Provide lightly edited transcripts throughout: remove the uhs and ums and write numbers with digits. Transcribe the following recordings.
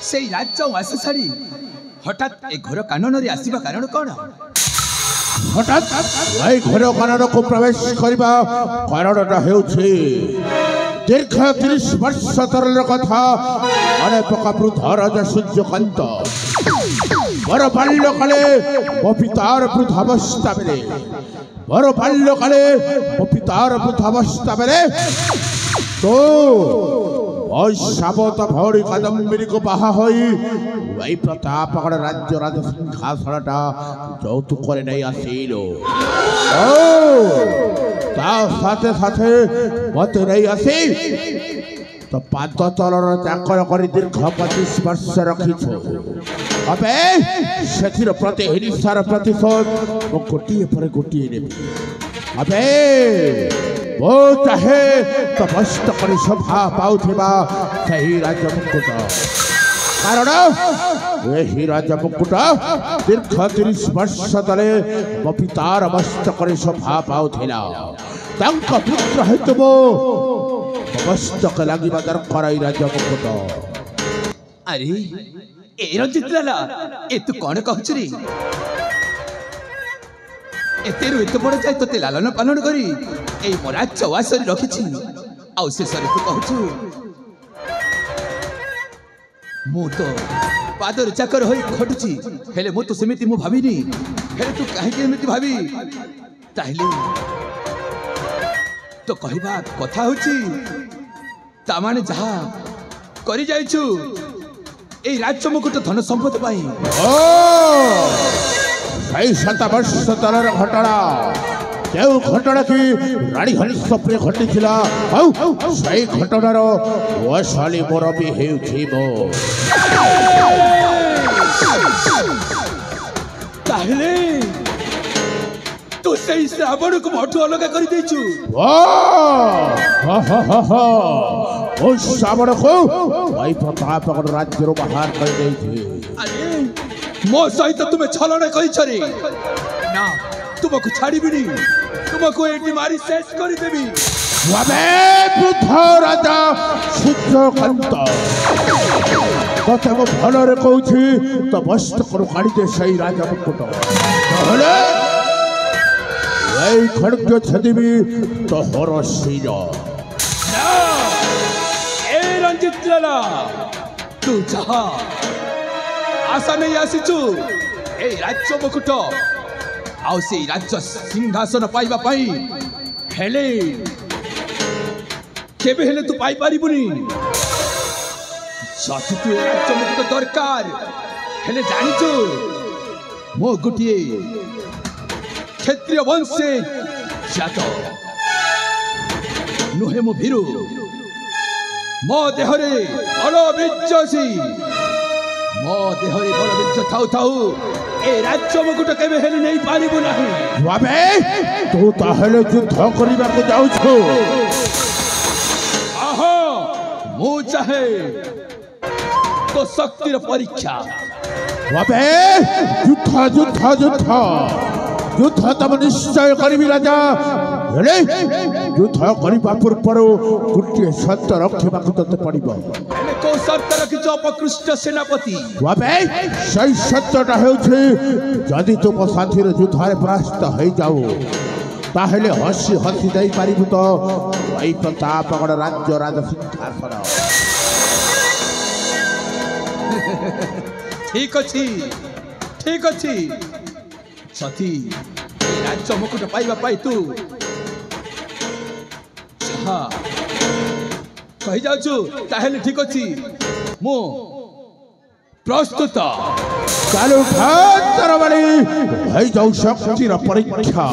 से राज्य आस छाड़ी हठात ए घर कानन रे आसीबा कारण कौन हठात ए घर कानन को प्रवेश करबा कारणटा हेउछि दीर्घ 30 वर्ष तरल कथा अनेक वृद्ध राजा सूर्यकांत बर बाल्यकाले मो पितार वृद्धावस्था बेले बर बाल्यकाले मो पितार वृद्धावस्था बेले तो साबत भौरी कादम्बरी को बाहा होई वही प्रतापगढ़ राज्य राज सिंहासनटा যৌতুক করে नहीं आसिलो साथे साथे मत नहीं आसी तो पाद तलर चाकर कर दीर्घ 25 वर्ष रखीछ अबे से प्रति हिंसार प्रतिशोध मो गोटे पर गोटे नेबी अबे वो चाहे तो मस्त कर शोभा पाउथिबा सही राज्य मुकुट कारण यही राज्य मुकुट दीर्घ 30 वर्ष तले मो पितार मस्त कर शोभा पाउथिला तांका पुत्र हेतुबो मस्तक लागिबा दरकार राज्य मुकुट अरे ए रंजित लाला ए तू कौन कहछ रे एतेरु एत बड़ जाय तते लालन पालन करी ए मोरा चवासरी रखिछि आ से सरे तू कहछु मु तो पादर चाकर होई खटुछि हेले मु तो समिति मु भाबिनी हेले तू काहे के एमिति भाबी ताहले तो कहबा कथा होछि ता माने जहा करि जाइछु ए राज्य मुकुट धन संपत्ति पाई कई 7 वर्ष तरर घटना जो घटना की रानी हंस पे घटी सही घटनार वैशाली मोर भी हो तू से श्रावण को मठू अलग कर देछु श्रावण को भाई प्रतापगढ़ राज्य रो बाहर कर देछि अरे मो सहित तुम्हें छलना करी ना तुमको छाड़बी तुमको एटी मारी शेष कर देबी वृद्ध राजा सूर्यकांत तते मो भलरे कहूछि तो मस्त कर काढी दे सही राजा मुकुट नहले एई खड्ग छदिबी तो हरसिर ए रंजित लाला तू जहा आशा नहीं आसीचु ए राज्य मुकुट आउ से राज्य सिंहासन पाइबा पाई हेले केबे हेले तू पाई पारिबुनी जति तू ए राज्य मुकुट दरकार हेले जानिचु मो गुटिए क्षत्रिय वंशे जातो नुहे मो भीरु मो देहरे अलो बिज्जसी मो देहरे बड़ बिज्ज थाउ थाउ ए राज्य मुकुट केबे हेले नहीं पारिबु नाही बाबे तू ताहले युद्ध करिबा को जाउ छो आहा मु चाहे तो शक्तिर परीक्षा बाबे युद्ध युद्ध युद्ध युद्ध तब निश्चय करिबी राजा हेले युद्ध करिबा पूर्व गुटे सत्य रखिबा को तते पड़िबो को शर्त रखिछ अपकृष्ट सेनापति बाबे सही सत्यटा हेउछि जदि तुम साथी रे युद्धरे परास्त होई जाऊ ताहले हसी हसी दई पारिबु तो वही प्रतापगढ़ राज्य राज सिंहासन ठीक अछि सती राज्य मुकुट पाइबा पाई तू हाँ कही जाऊँ ताहले ठीक अच्छी मु प्रस्तुत चालू ठातर वाली है जाऊ शक्तिर परीक्षा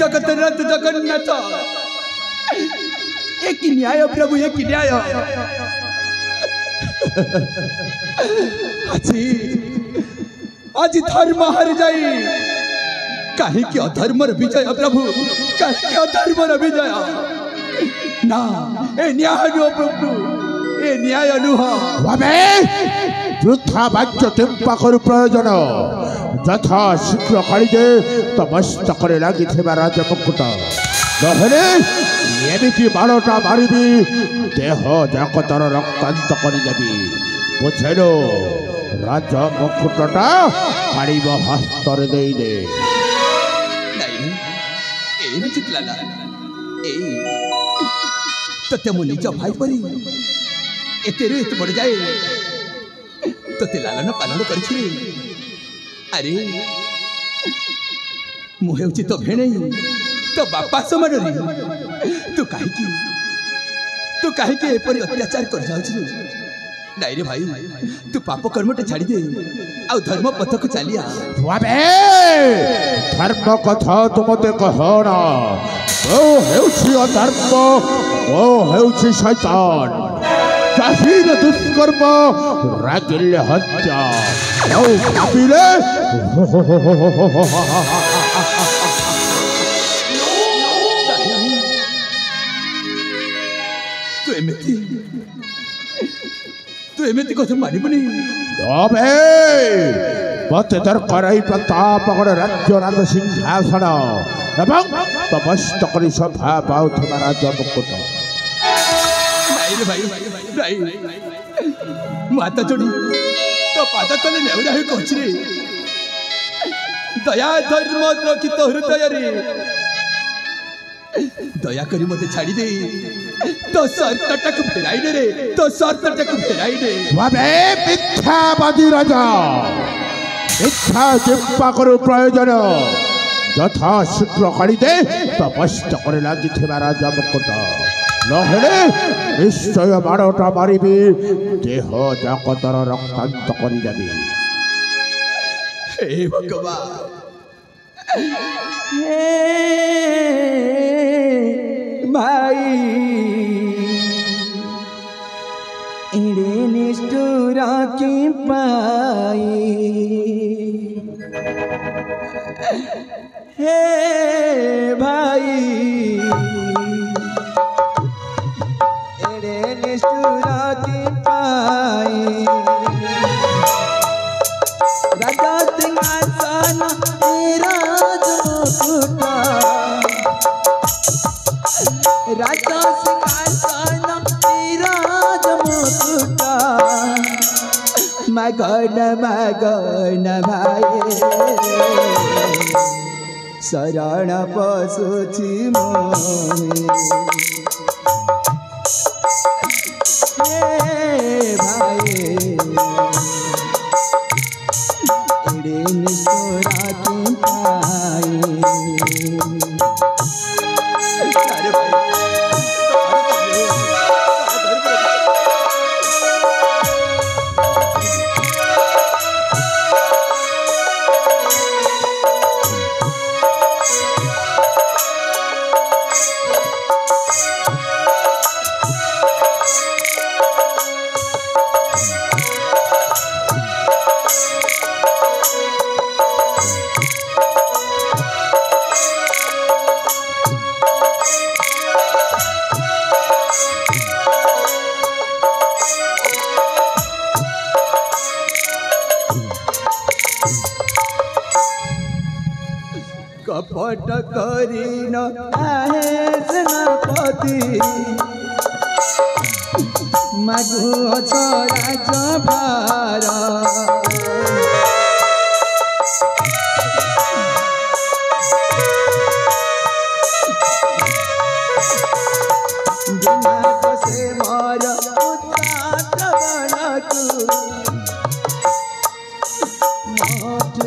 जगतनाथ जगन्नाथ एक न्याय प्रभु एक न्याय आज धर्म हारी जाई कहीं की अधर्मर विजय प्रभु कहीं अधर्मर विजय ना ए न्याय नुह प्रभु ए न्याय नुह वृथा वाच्य टेम्पा कर प्रयोजन यथा शीघ्र काढ़ीदे तो मस्तक लगी राज मुकुट नहले एमती बाड़टा मारिबी देह जाकतर रक्तांत करदेवी बुझेल राज मुकुटटा काढ़ हस्तर दे ते मो निज भाई परी एतेरु एत बड़ जाए ते लालन पालन कर अरे मुहे तो भेणे तो बापा समान तू कहीं एपरी अत्याचार कर जाऊ नाई रे भाई तू पाप कर्मटे छाड़ी दे आ धर्म पथ को चलिया धर्म कथा तुम मते कहना ओ हेउछि अधर्म ओ हेउछि शैतान जाहिर दुष्कर्म रागिल हत्या ओ कपिले तू एमती कथा मानबुनी अबे मते दरकार प्रताप राज्य राज सिंहासन एवं तमस्तक सभा पाउथिबा राज मुकुट नाई रे भाई माता जोड़ी तो पाद तले नेउरा हो कहछ रे दया धर्म रखित हृदय रे दया करी मते छाड़ी दे तो शर्तटा को फेराई दे रे तो शर्तटा को फेराई दे बाबे मिथ्यावादी राजा मिथ्या चिंपा करू प्रयोजन यथा शीघ्र काढ़ी दे तो मस्तक लगी राजा मुकुट नहले निश्चय बाड़टा मारिबी देह जाकतर रक्तांत करदेवी हे भगवान भाई इड़े निष्ठुर की पाई हे भाई इड़े निष्ठुर की पाई राजा सिंहासन राज मुकुट राजा सिंहासन राज मुकुट मगन भाई शरण पशुची मोहे भाई इड़े निष्ठुरा की पाई अरे भाई कपट करी न सेनापति मागु राज भार दिमाग से मोर उदात बनकु मोठ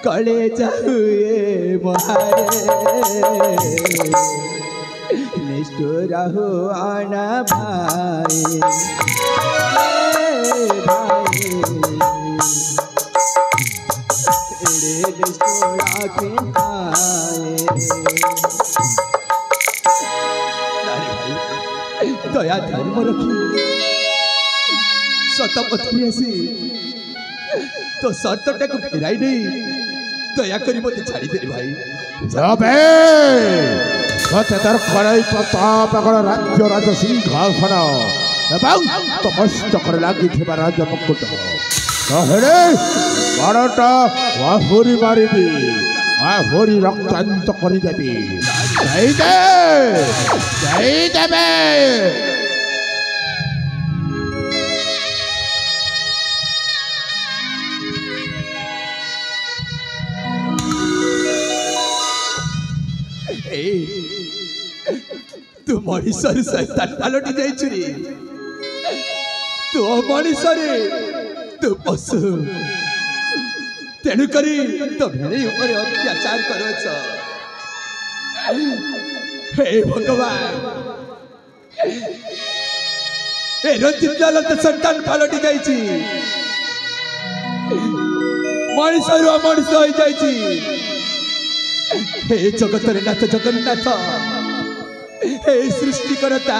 तड़ पड़े जाए महारे निष्ठुर हो आना भाई भाई निष्ठुरा के दया धर्म रखी सत पथरी आसी तो शर्तटा को फेराई नहीं दया करी मत छाड़ी दे भाई যাবে মতে তার খড়াই প্রতাপ আগর রাজ্য রাজ সিংহাসন এবং তপস্য করে লাগিথিবা রাজ মুকুট তাহলে বড়টা বাহুরি মারিবি বাহুরি রক্তান্ত করে দেবি যাই দেবে तू मनीषर शैतान पलटि जाइछुरी तू मनीषर तू पशु तेणुकरी तो भेड़ी ऊपर अत्याचार करोछ हे भगवान ए रंजितलाल तो संतान पलटि जाइछि मनीषर अमनीष होई जाइछि हे जगत नाथ जगन्नाथ हे सृष्टि करता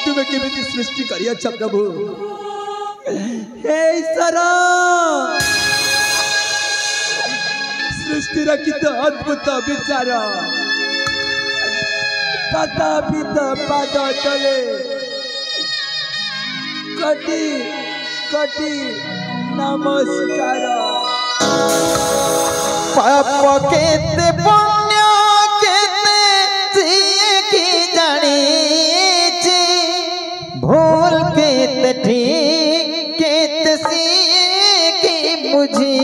तुम्हें केमिति सृष्टि करियछ प्रभु हे ईश्वर सृष्टि कित अद्भुत विचार तथापित पाद तले कटी कटी नमस्कार पाप केते पुण्य केते जिए की जानी भूल केते ठीक केते सिए की बुझी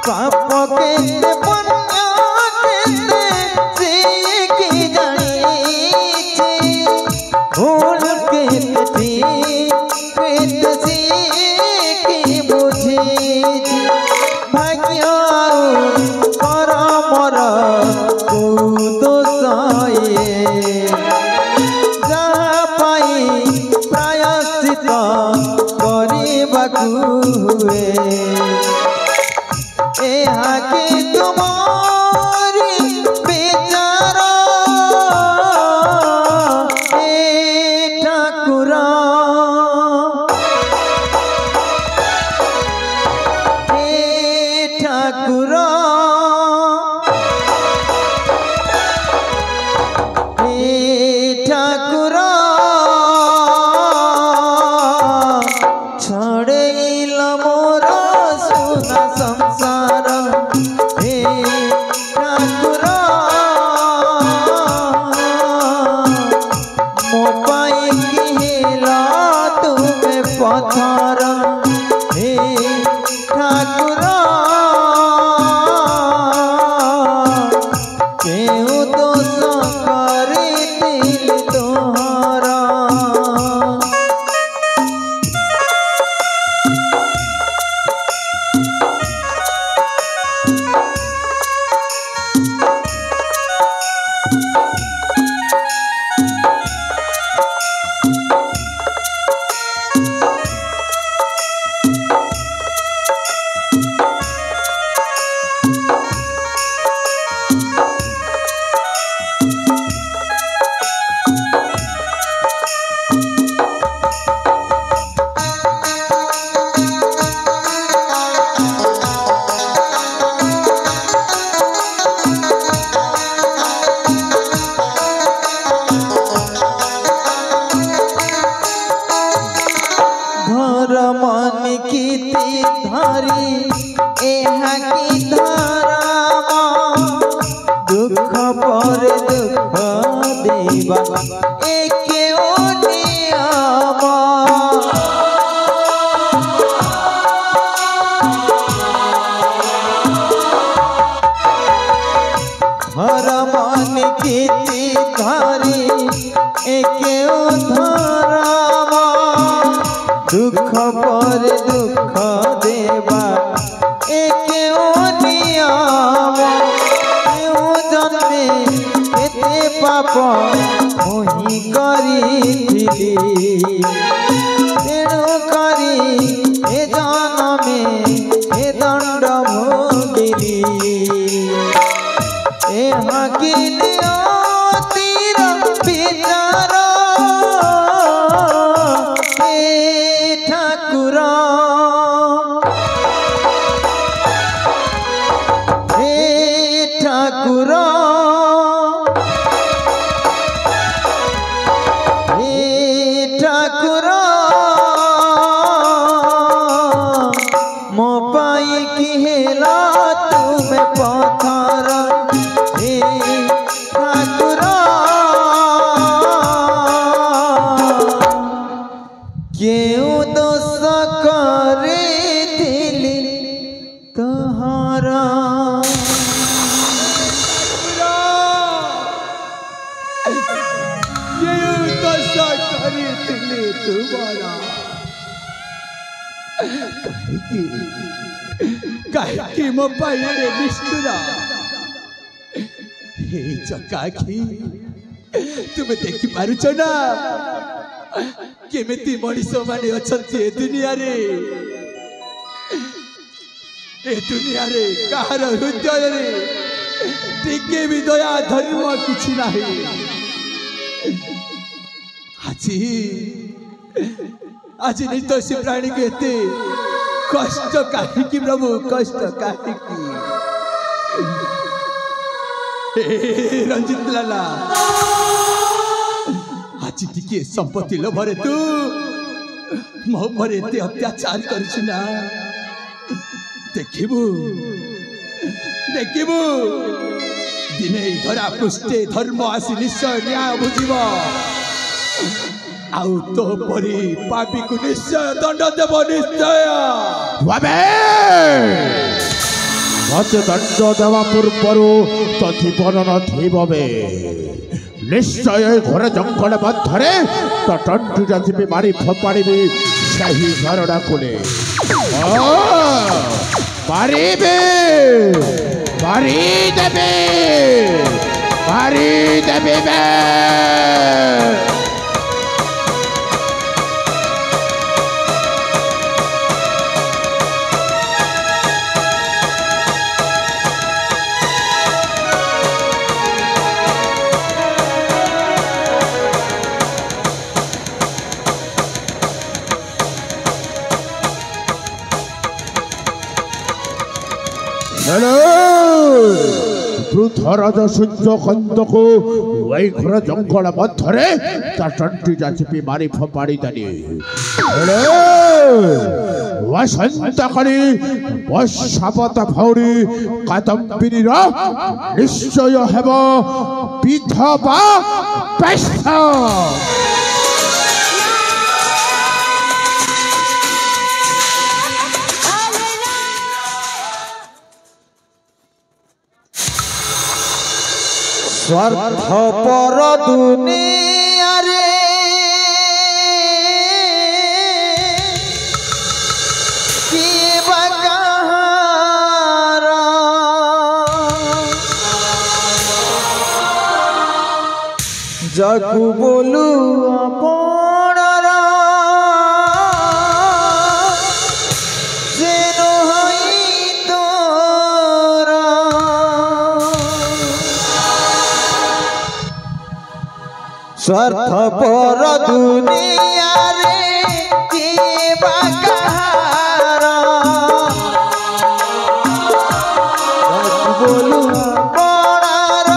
पाप केते पुण्य केते जिए की जानी भूल के की बुझी भाग्य परमर दोषे जहाँ पाई प्रायश्चित करबाकू हुए यहाँ की तुम्हारी विचार दुख पर दुख देवा एक नियम जन्मे केते पाप मुहि करिथिली तेणु करी ए जन्मे ए दंड भोगिली यहाँ की नियतिर विचार ठाकुर मो पाई की हेला तुम्हें पथर हे ठाकुर क्यों दोष करे दिली तोहरा कहीं मो पाइरे निष्ठुरा हे चकाखी तुम देखी पारुच ना केमिति मनीष माने अछंती ए दुनिया रे कहार हृदय रे टिके भी दया धर्म किछि नाही आज निर्दोषी प्राणी को एते कष्ट कहीं प्रभु कष्ट कहीं रंजित लाला आज टिके संपत्ति लोभरे तू मो पर एते अत्याचार करछु ना देखिबू दिने धरा पृष्ठे धर्म आसी निश्चय न्याय बुझिब आउ तो परी पापी को निश्चय दंड देव निश्चय मते दंड देवा पूर्व तो जीवन नथिबे निश्चय घर जंगल मध्य तो टंटू जाति मारी फोपाड़ी सही घरड़ा को मारी देवे पृथ्वराज सूर्य कंद को वही घर जंगल मध्य टंटी जाचिपी मारी फोपाड़ी दानी वसंत करी बसावत भौरी कादम्बिनी निश्चय हेब विधवा पेष्ठ स्वार्थ पर दुनिया रे की बगारा जाकू बोलू अपना से स्वार्थ पर दुनिया रे जीवा कहारा बोलू पड़ार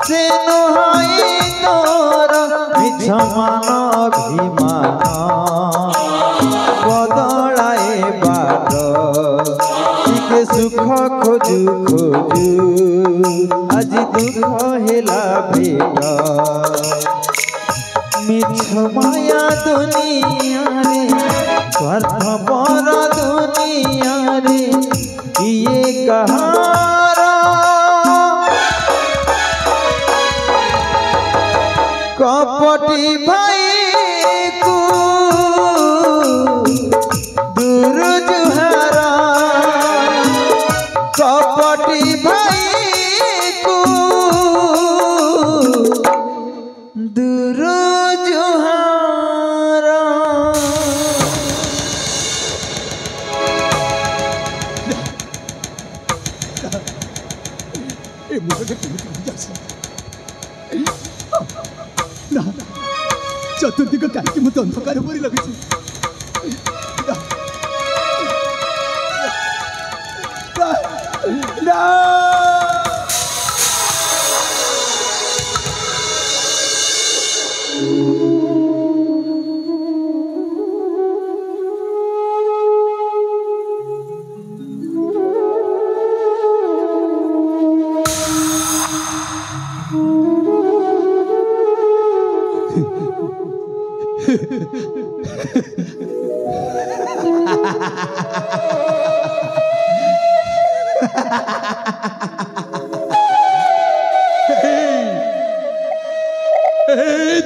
से नुहाई तोर विछमान अभिमान बदलाए बाट टिके सुख खोजू आज दुख हेला भेट मिछ माया दुनिया रे स्वार्थ पर दुनिया रे किए कहारा कपटी भाई को छोटी भाई को दूर जुहारा। ए मुझे केमिति जासे ना चतुर्दिग काहे मते अंधकार परि लागिछि ना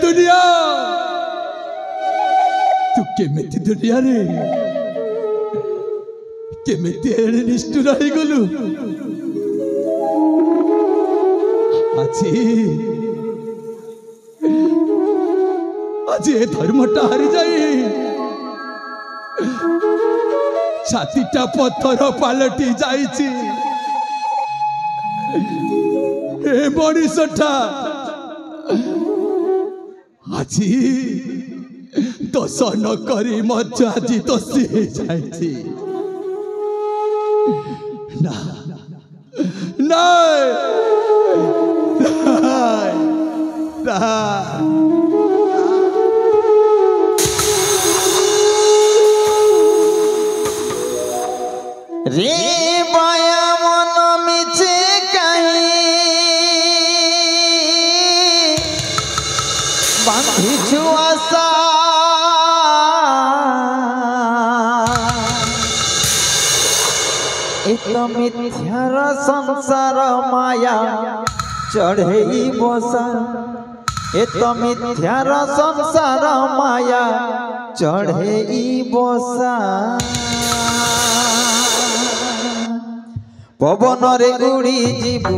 दुनिया तू केमिति दुनिया रे केमिति एड़े निष्ठुर हो गलु आज ए धर्मटा हारी जाए छातीटा पत्थर पालटी जाइछि ए मनीषटा আজি দোষ নকরি মধ্য আজি দোষী হয়ে যাইছি না নাই নাই না রে মায়া মন মিছে কাহি বাঁধিছু আশা এত মিথ্যার সংসার মায়া চढ़ई বসা এত মিথ্যার সংসার মায়া চढ़ई বসা পবনরে উড়ি ଯିବୁ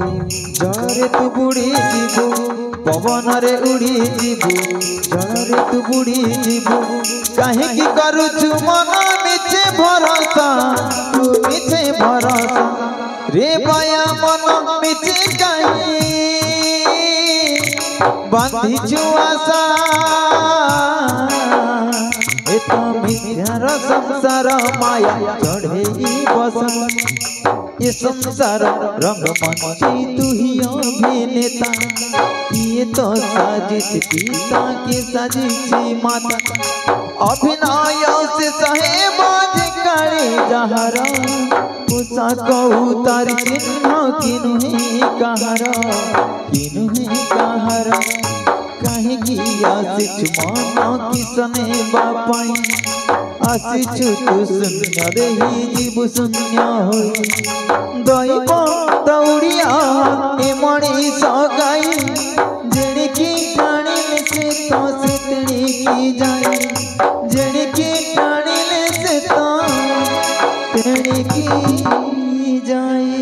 জরে তু বুড়ি ଯିବୁ পবনরে উড়ি ଯିବୁ জরে তু বুড়ি ଯିବୁ কাহিকি করুছু মন মিছে ভরসা তু মিছে ভরসা রে মায়া মন মিছে কাহি বাঁধিছু আশা এত মিথ্যার সংসার মায়া চढ़ई বসা ये संसार रंग मंची तू ही अभिनेता ये तो साजिश पिता की साजिश माता अभिनय से सहे बाज करे जहरा पोशाक उतार चिन्ह किनु है कहरा कहीं की आशिच मन किसने बापाई आशिचु तू शून्य देही जीव शून्य होई दैव दौड़िया ए मनीष गाई जेड़ी की टाणिले से तो सितणी की जाए जेड़ी की टाणिले से तो तेड़ी की जाए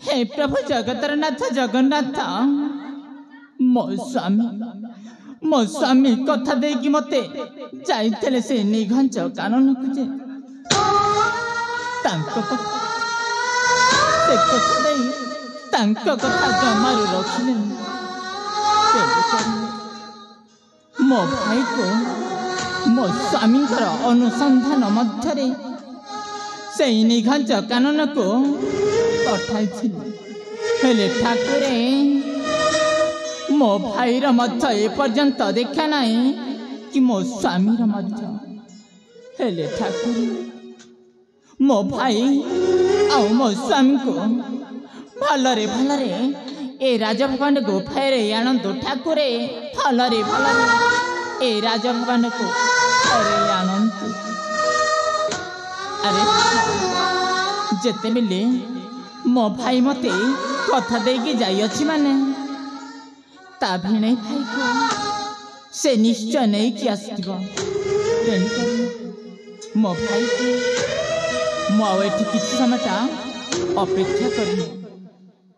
हे प्रभु जगतर नाथ जगन्नाथ मो स्वामी कथा देकी मते जाइतले से निघंच कानून को जे ତାଙ୍କ କଥା ସେ କଥା ଦେଇ ତାଙ୍କ କଥା ଜମାରୁ ରଖିଲେନି। ମୋ ଭାଇକୁ ମୋ ସ୍ୱାମୀଙ୍କର ଅନୁସନ୍ଧାନ ମଧ୍ୟରେ ସେଇ ନିଘଞ୍ଚ କାନନକୁ ପଠାଇଥିଲି। ହେଲେ ଠାକୁରେ ମୋ ଭାଇର ମଧ୍ୟ ଏପର୍ଯ୍ୟନ୍ତ ଦେଖା ନାହିଁ କି ମୋ ସ୍ୱାମୀର ମଧ୍ୟ। ହେଲେ ଠାକୁରେ ମୋ ଭାଇ ଆଉ ମୋ ସ୍ୱାମୀକୁ ଭଲରେ ଭଲରେ ଏ ରାଜଭବନକୁ ଫେରେଇ ଆଣନ୍ତୁ। ଠାକୁରେ ଭଲରେ ଭଲରେ ଏ ରାଜଭବନକୁ ଫେରେଇ ଆଣନ୍ତୁ। ଆରେ ଯେତେବେଳେ ମୋ ଭାଇ ମୋତେ କଥା ଦେଇକି ଯାଇଅଛି ମାନେ ତା ଭିଣେଇ ଭାଇକୁ ସେ ନିଶ୍ଚୟ ନେଇକି ଆସିଥିବ। ତେଣୁକରି ମୋ ଭାଇକୁ ମୁଁ ଆଉ ଏଠି କିଛି ସମୟଟା ଅପେକ୍ଷା କରିନି।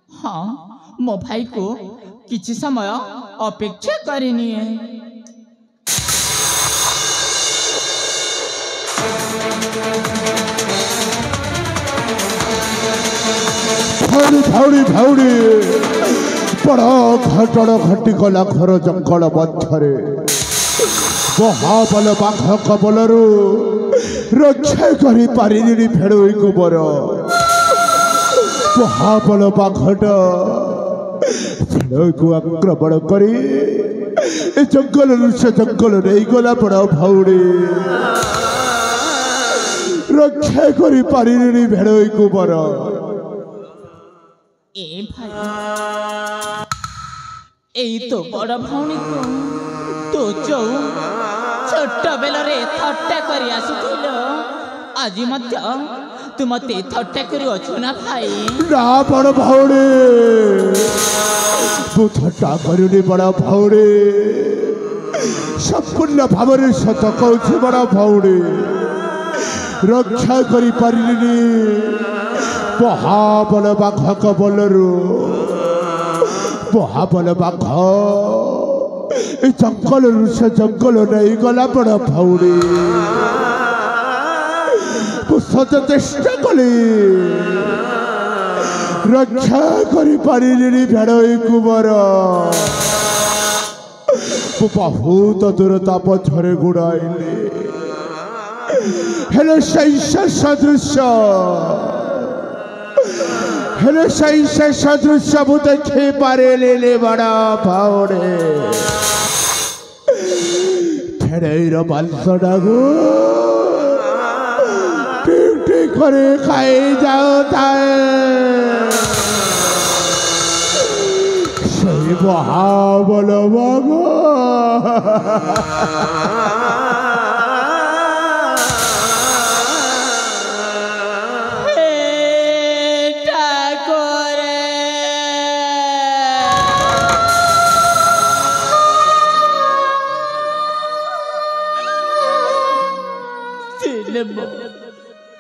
ହଁ, ମୋ ଭାଇକୁ କିଛି ସମୟ ଅପେକ୍ଷା କରିନିଏ। ଭାଉଡ଼ି ଭାଉଡ଼ି ବଡ଼ ଘଟଣ ଘଟିଗଲା ଘର ଜଙ୍ଗଲ ମଧ୍ୟରେ। ମହାବଳ ବାଘ କବଳରୁ ରକ୍ଷା କରିପାରିନି ଭେଳୁଇକୁ ମୋର। ମହାବଳ ବାଘଟା ଭେଳୁଇକୁ ଆକ୍ରମଣ କରି ଏ ଜଙ୍ଗଲରୁ ସେ ଜଙ୍ଗଲ ନେଇଗଲା ବଡ଼ ଭାଉଡ଼ି। ରକ୍ଷା କରିପାରିନି ଭେଳୁଇକୁ ମୋର। ଏ ଭାଇ, ଏଇ ତ ବଡ଼ ଭଉଣୀକୁ ତୁ ଯୋଉ ଛୋଟ ବେଳରେ ଥଟ୍ଟା କରି ଆସୁଥିଲ ଆଜି ମଧ୍ୟ ତୁ ମତେ ଥଟ୍ଟା କରୁଅଛୁ ନା ଭାଇ? ନା ବଡ଼ ଭଉଣୀ, ତୁ ଥଟ୍ଟା କରୁନି ବଡ଼ ଭଉଣୀ। ସମ୍ପୂର୍ଣ୍ଣ ଭାବରେ ସତ କହୁଛି ବଡ଼ ଭଉଣୀ। ରକ୍ଷା କରିପାରିଲିନି ମହାବଳ ବାଘ କବଳରୁ। ମହାବଳ ବାଘ ଏ ଜଙ୍ଗଲରୁ ସେ ଜଙ୍ଗଲ ନେଇଗଲା ବଡ଼ ଭଉଣୀ। ମୁଁ ସତ ଚେଷ୍ଟା କଲି, ରକ୍ଷା କରିପାରିଲିନି ଭେଳୁଇକୁ ମୋର। ମୁଁ ବହୁତ ଦୂରତା ପଛରେ ଗୁଡ଼ାଇଲି, ହେଲେ ସେଇ ଶେଷ ଦୃଶ୍ୟ ମୁଁ ଦେଖିପାରିଲିନି ବଡ଼ ଭଉଣୀ। ଭେଳେଇର ମାଂସଟାକୁ ଠିକ୍ ଠିକ୍ କରି ଖାଇ ଯାଉଥାଏ ସେଇ ମହାବଳ ବାଘ।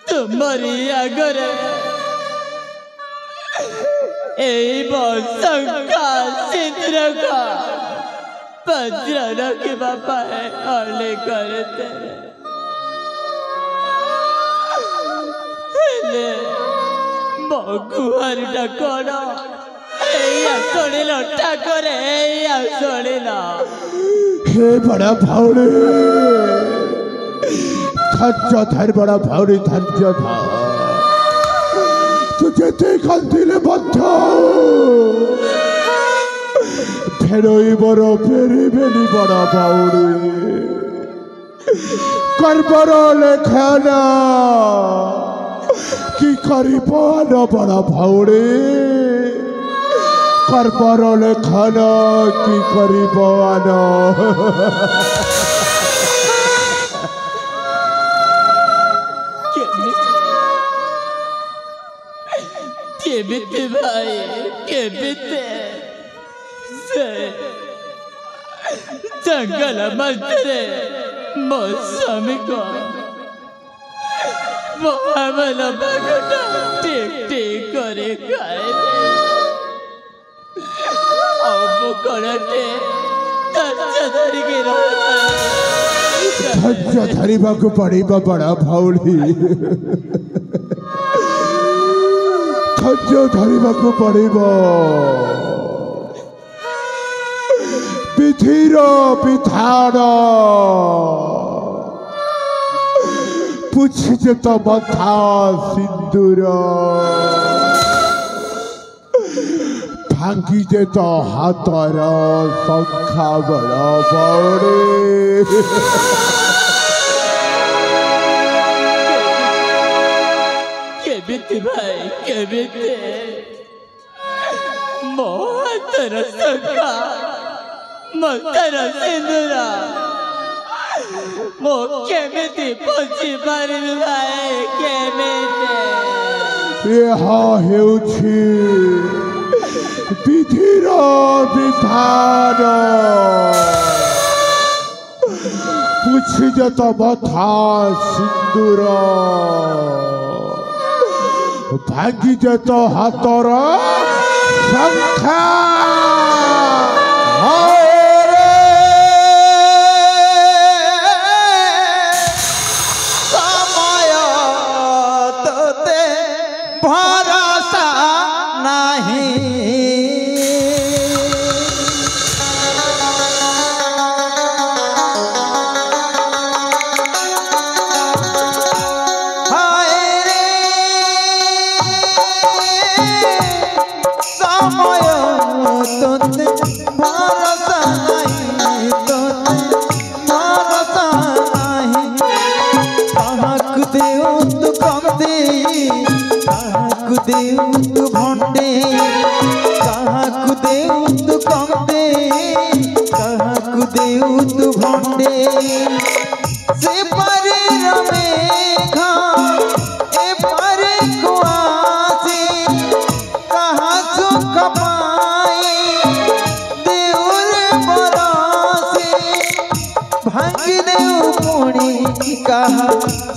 ତୁମରି ଆଗରେ ଏଇ ବସଙ୍କା ସିଦ୍ରକ ପତ୍ର ରଖିବା ପାଇଁ ଅନେକ ହେଲେ ମୋ ଗୁହାରିଟା କଣ? ଏଇଆ ଶୁଣିଲ ଠାକୁରେ, ଏଇଆ ଶୁଣିଲ। ହେ ବଡ଼ ଭଉଣୀ, ଧୈର୍ଯ୍ୟ ଧର ବଡ଼ ଭଉଣୀ, ଧୈର୍ଯ୍ୟ ଧର। ତୁ ଯେତେ କାନ୍ଦିଲେ ମଧ୍ୟ ଭେଳୁଇ ମୋର ଫେରିବେନି ବଡ଼ ଭଉଣୀ। କର୍ମର ଲେଖନ କି କରିବ ବଡ଼ ଭଉଣୀ? କର୍ମର ଲେଖନ କି କରିବ କେମିତି ଭାଇ, କେମିତି ସେ ଜଙ୍ଗଲ ମଧ୍ୟରେ ମୋ ସ୍ୱାମୀକୁ ମହାବଳ ବାଘଟା ଠିକ୍ ଠିକ୍ କରି ଖାଇଲେ। ଆଉ ବୁକଡ଼ଟେ ଧୈର୍ଯ୍ୟ ଧରିକି ଧୈର୍ଯ୍ୟ ଧରିବାକୁ ପଡ଼ିବ ବଡ଼ ଭଉଣୀ। ଧୈର୍ଯ୍ୟ ଧରିବାକୁ ପଡ଼ିବ। ବିଧିର ବିଧାନ ପୁଛିଛେ ତ ମଥା ସିନ୍ଦୁର ଭାଙ୍ଗିଛେ ତ ହାତର ଶଙ୍ଖା ବଡ଼ ବଡ଼େ। କେମିତି ଭାଇ କେମିତି ମୋ ହାତର ଶଙ୍ଖା ମଥାର ସିନ୍ଦୁର ମୁଁ କେମିତି ପୋଛି ପାରିବି ଭାଇ କେମିତି? ଏହା ହେଉଛି ବିଧିର ବିଧାନ ପୁଛିଛେ ତ ମଥା ସିନ୍ଦୁର ଭାଙ୍ଗିଛେ ତ ହାତର ଶଙ୍ଖା। ସମୟ ତୋତେ ଭରସା ନାହିଁ। देऊ तू भंडे काहाकु देऊ तू कंदे काहाकु देऊ तू भंडे से परे रमेघा ए परे कुआसी कहा सुख पाई देऊ रे बरसी भांगी देऊ पुणी कहा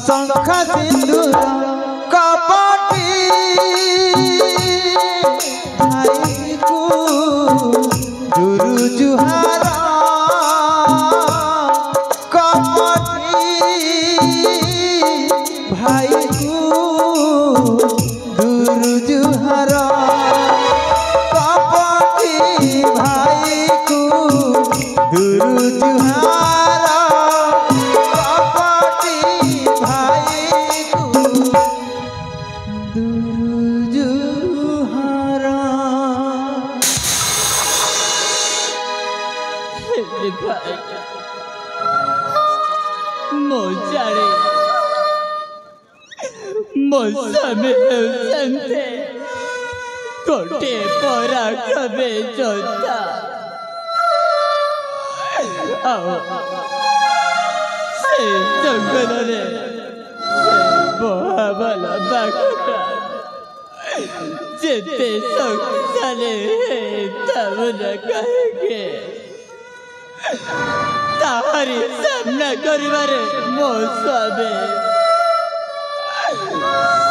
शंखा सिंदूर कपटी भाई को दुरु जुहारा कपटी भाई को दुरु जुहारा कपटी भाई को दुरु जुहारा कपटी भाई को दुजुहारा। ମୋ ଜାଣେ ମୋ ସ୍ୱାମୀ ହେଉଛନ୍ତି ଗୋଟିଏ ପରାକ୍ରମୀ ଯୋଦ୍ଧା। ଆଉ ସେ ଜଙ୍ଗଲରେ ମହାବଳ ବାଘଟା ଯେତେ ଶକ୍ତିଶାଳୀ ହେଇଥାଉ ନା କାହିଁକି ତାହାରି ସାମ୍ନା କରିବାରେ ମୋ ସ୍ୱାମୀ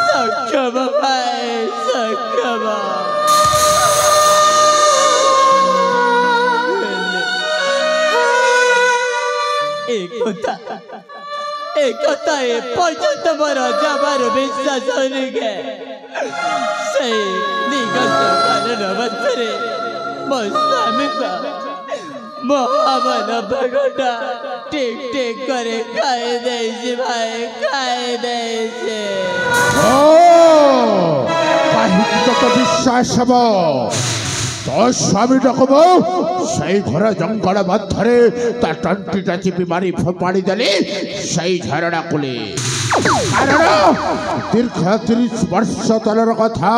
ସକ୍ଷମ ଭାଇ ସକ୍ଷମ। একথা এ পর্যন্ত বড় যাবার বিশ্বাস হরিকে সেই নিগত কারণ মধ্যে ମୋ ସ୍ୱାମୀଙ୍କ ମହାବଳ ବାଘଟା ଠିକ୍ ଠିକ୍ করে ଖାଇ ଦେଇଛି ଭାଇ ଖାଇ ଦେଇଛି। କାହିଁକି ତୋତେ ବିଶ୍ୱାସ ହେବ? तो स्वामी डकबो सही घर जंगल मध्य ता टंटीटा चिपी मारी फोपाड़ी देली सही झरणा कुले कारण दीर्घ 30 वर्ष तलर कथा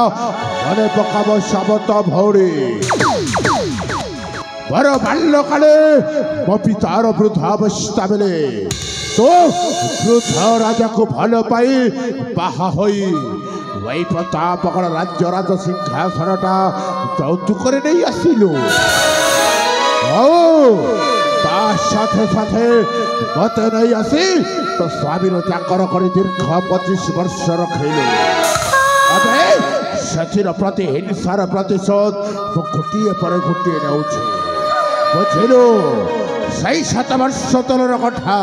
मने पकाब साबत भौरी बर बाल्य काले मो पितार वृद्धावस्था बेले तो वृद्ध राजा को भल पाई बाहा होई वही प्रतापगढ़ राज्य राज सिंहासनटा यौतुक नहीं आसिलु साथे साथे मत नहीं आसी तो स्वामी चाकर कर दीर्घ 25 वर्ष रखिलु से प्रति हिंसार प्रतिशोध गोटे पर गोटे नौ बुझिलु सही 7 वर्ष तलर कथा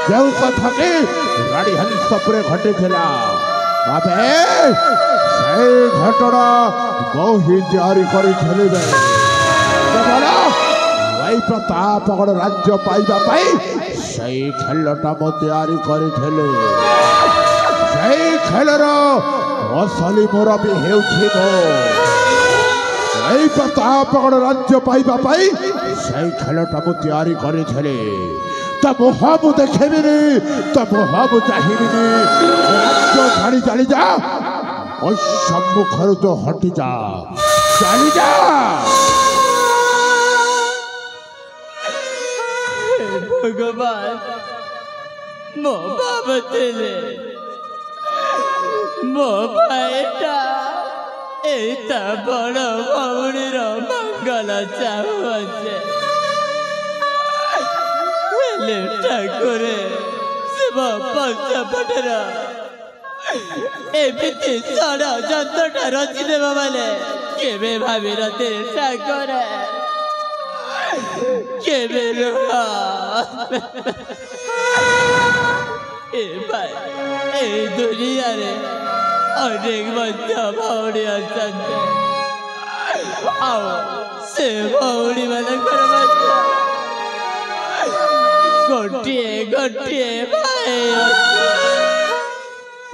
जो कथा कि राणी हंसपुर घटी अबे से घटना बही तैयारी करी वही प्रतापगढ़ राज्य पाइबा से खेलटा मो तैयारी करी खेलर असली मुरबी हेई प्रतापगढ़ राज्य पाइबा से खेलटा मु तैयारी करी तो मुहु देखेबिनी तो मुहु चाहिए राज्य छाड़ी चली जा सम्मुखर तो हटि जा चली जा। भगवान मो बाबतेले मो भाईटा एता बड़ भौणीर मंगल चाहुचे हेले ठाकुरे से मो पछपटर एमिति षड़यंत्रटा रचिदेव बोले केबे भाबी नथे ठाकुरे केबे ए भाई ए दुनिया रे अनेक बच्चा भौणी अछंते आओ से भौणी मानकर बच्चा गोटिए गोटिए भाई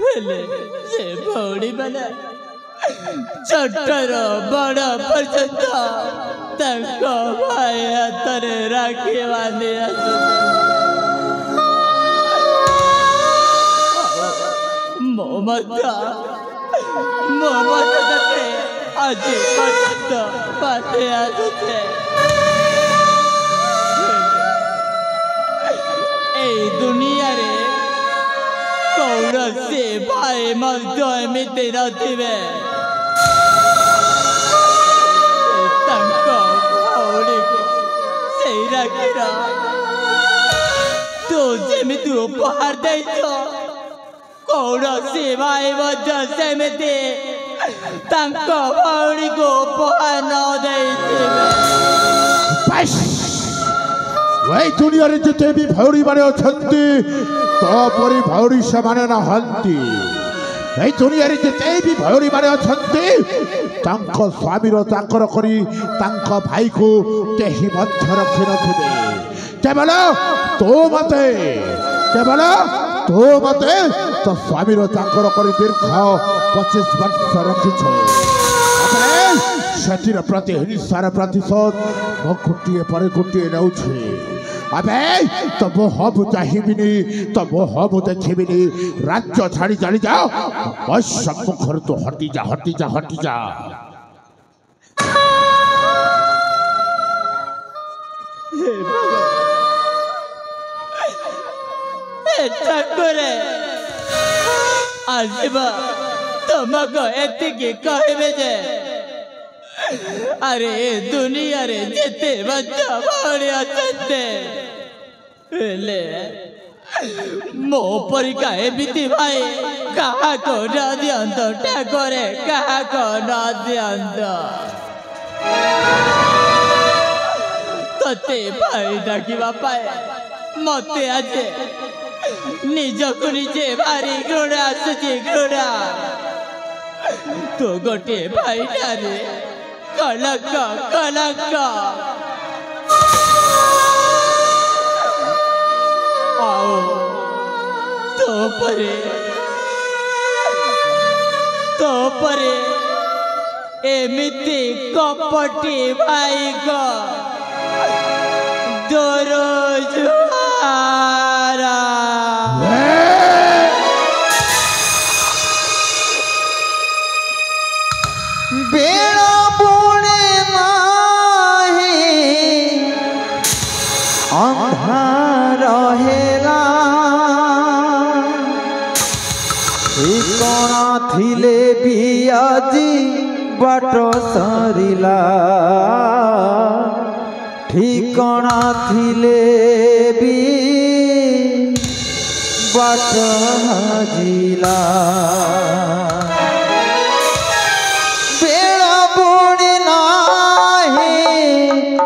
हेले से भौणी माने छोटर बड़ पर्यंत तंको भाई हाथरे राखी बांधि मो मध्य तते आज पर्यंत बांधि आसुचे ए दुनिया रे कौरसे भाई मध्य एमिति नथिबे तू जेमिति उपहार देछ कौन से भाई मध्य सेमिति तांको भौणी को उपहार न देइथिबे बस वही दुनिया रे जते भी भौणी माने अछंती तो परी भौणी से माने ना हंती এই দুনিয়ারে যেতে भी भौणी माने अछंती तांको स्वामी रो चाकर करी तांको भाई को केही मध्य रखि नथिबे केवल तो मते तो स्वामी रो चाकर करी दीर्घ 25 वर्ष रखिछ सेतिर प्रति हिंसार प्रतिशोध मो गोटे पर गोटे नौछे अबे तो मोहबू चाहिए तो मोहबू देखिबिनी राज्य छाड़ी चली जाओ सम्मुखर तो हटि जा ठाकुरे आजीबा तुमको एतिकी कहबे जे अरे दुनिया रे जेते बच्चा भौणी अछंते हेले मो परिका एमिति भाई कहा को न दियंत ठाकुरे कहा को न दियंत तते भाई डाकिबा पाए मते आजे निजको निजे भारी घृणा आसुची घृणा तो गोटे भाई रे कलंक आओ तो परे एमिति कपटी भाई को दोरोजुआरा बेड़ा बुणे नाही अंधार रहेला ठिकଣା थिले भी आजी बाट सरिला ठिकଣା थिले भी बाट हाजिला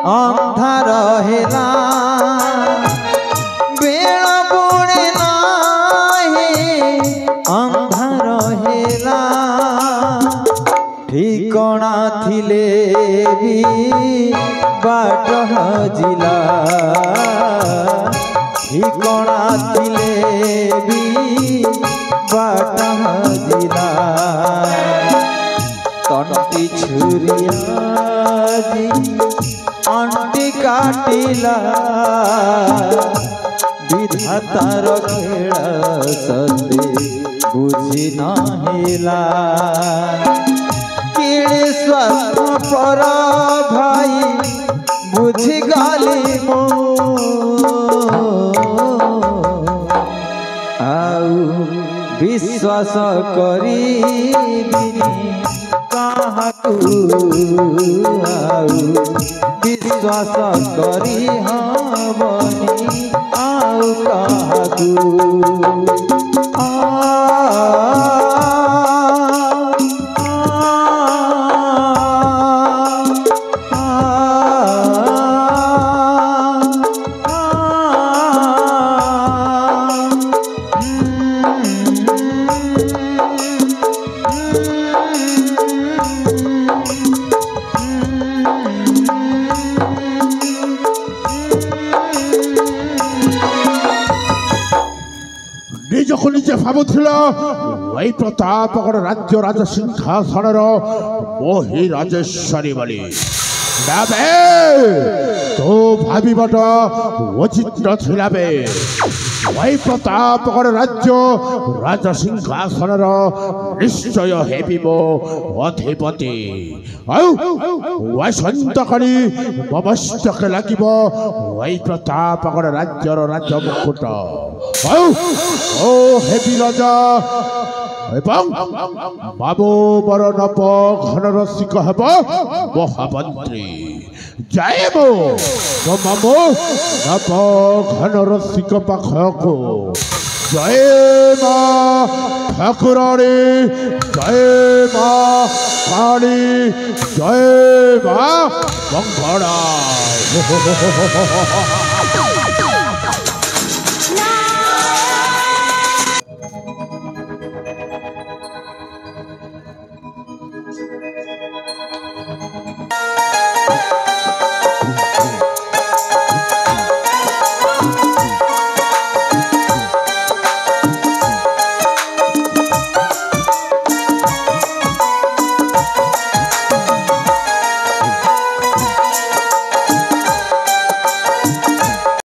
अंधार हेला बेड़ा बुणे नाही अंधार हे ঠিকଣା থিলে বি বাট হজিলা ঠিকଣା থিলে বি বাট হজিলা তন্তি ছুরিয়াজি অন্টি কাটিলা বিধাতার খেলা সতে বুঝি নাহিলা কিড়ে স্বার্থ পর ভাই বুঝি গালি মো আউ বিশ্বাস করিবিনি কাহাকু আউ বিশ্বাস করি হবনি আউ কাহাকু ନିଜକୁ ନିଜେ ଭାବୁଥିଲ ଏଇ ପ୍ରତାପଗଡ଼ ରାଜ୍ୟ ରାଜ ସିଂହାସନର ମୋହି ରାଜେଶ୍ୱରୀ ବୋଲି ନାବେ ତୋ ଭାବିବାଟା ଉଚିତ ନଥିଲା ବେ ଏଇ ପ୍ରତାପଗଡ଼ ରାଜ୍ୟ ରାଜ ସିଂହାସନର ନିଶ୍ଚୟ ହେବି ମୋ ଅଧିପତି ଆଉ ବସନ୍ତ କରି ମମସ୍ତକେ ଲାଗିବ ଏଇ ପ୍ରତାପଗଡ଼ ରାଜ୍ୟର ରାଜ ମୁକୁଟ ଆଉ ଓ ହେବି ରାଜା ଏବଂ ବାବୁ ବର ନବ ଘନ ରସିକ ହେବ ମହାମନ୍ତ୍ରୀ ଯାଏ ମୋ ମାମୁ ନବ ଘନ ରସିକ ପାଖକୁ ଜୟ ମା ଠାକୁରାଣୀ ଜୟ ମା କାଳୀ ଜୟ ମା ମଙ୍ଗଳା